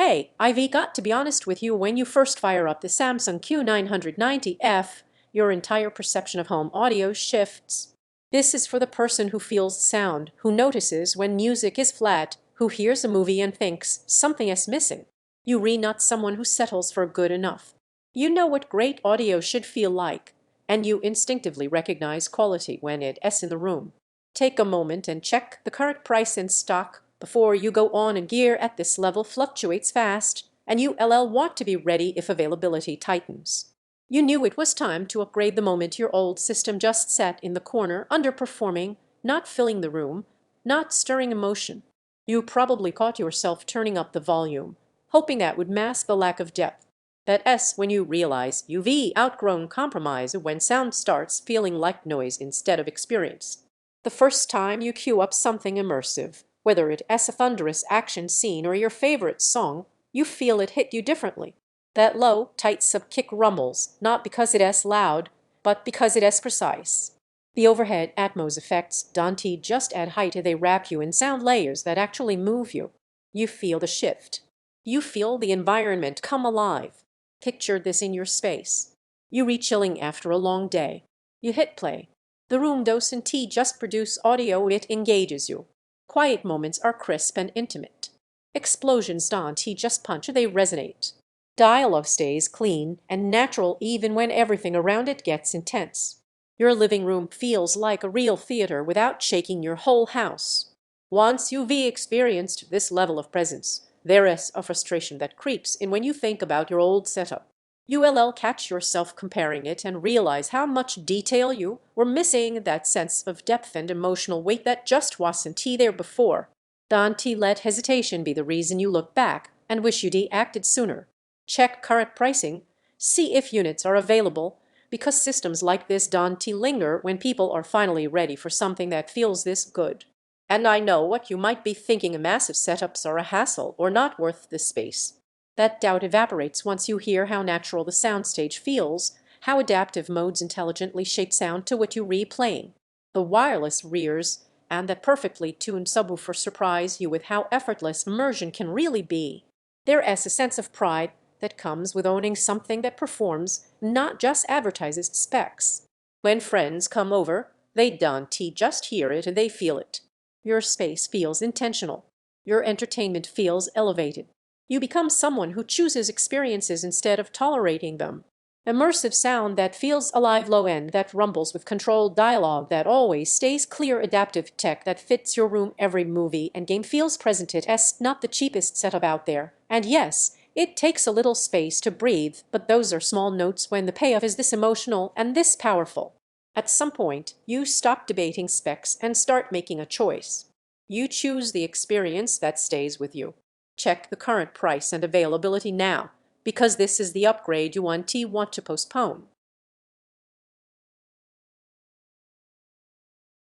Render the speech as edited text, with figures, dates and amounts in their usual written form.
Hey, I've got to be honest with you, when you first fire up the Samsung Q990F, your entire perception of home audio shifts. This is for the person who feels sound, who notices when music is flat, who hears a movie and thinks something is missing. You're not someone who settles for good enough. You know what great audio should feel like, and you instinctively recognize quality when it's in the room. Take a moment and check the current price in stock before you go on. And gear at this level fluctuates fast, and you'll want to be ready if availability tightens. You knew it was time to upgrade the moment your old system just sat in the corner, underperforming, not filling the room, not stirring emotion. You probably caught yourself turning up the volume, hoping that would mask the lack of depth. That's when you realize you've outgrown compromise, when sound starts feeling like noise instead of experience. The first time you cue up something immersive, whether it's a thunderous action scene or your favorite song, you feel it hit you differently. That low, tight sub-kick rumbles, not because it's loud, but because it's precise. The overhead Atmos effects don't just add height, they wrap you in sound layers that actually move you. You feel the shift. You feel the environment come alive. Picture this in your space. You reach chilling after a long day. You hit play. The room doesn't just produce audio, it engages you. Quiet moments are crisp and intimate. Explosions don't just punch, they resonate. Dialogue stays clean and natural even when everything around it gets intense. Your living room feels like a real theater without shaking your whole house. Once you've experienced this level of presence, there is a frustration that creeps in when you think about your old setup. You'll catch yourself comparing it and realize how much detail you were missing, that sense of depth and emotional weight that just wasn't there before. Don't let hesitation be the reason you look back and wish you'd acted sooner. Check current pricing, see if units are available, because systems like this don't linger when people are finally ready for something that feels this good. And I know what you might be thinking, massive setups are a hassle or not worth the space. That doubt evaporates once you hear how natural the soundstage feels, how adaptive modes intelligently shape sound to what you're replaying. The wireless rears and that perfectly tuned subwoofer surprise you with how effortless immersion can really be. There is a sense of pride that comes with owning something that performs, not just advertises specs. When friends come over, they don't just hear it, they feel it. Your space feels intentional. Your entertainment feels elevated. You become someone who chooses experiences instead of tolerating them. Immersive sound that feels alive, low end that rumbles with controlled dialogue that always stays clear, adaptive tech that fits your room, every movie and game feels present. It's not the cheapest setup out there. And yes, it takes a little space to breathe, but those are small notes when the payoff is this emotional and this powerful. At some point, you stop debating specs and start making a choice. You choose the experience that stays with you. Check the current price and availability now, because this is the upgrade you want to postpone.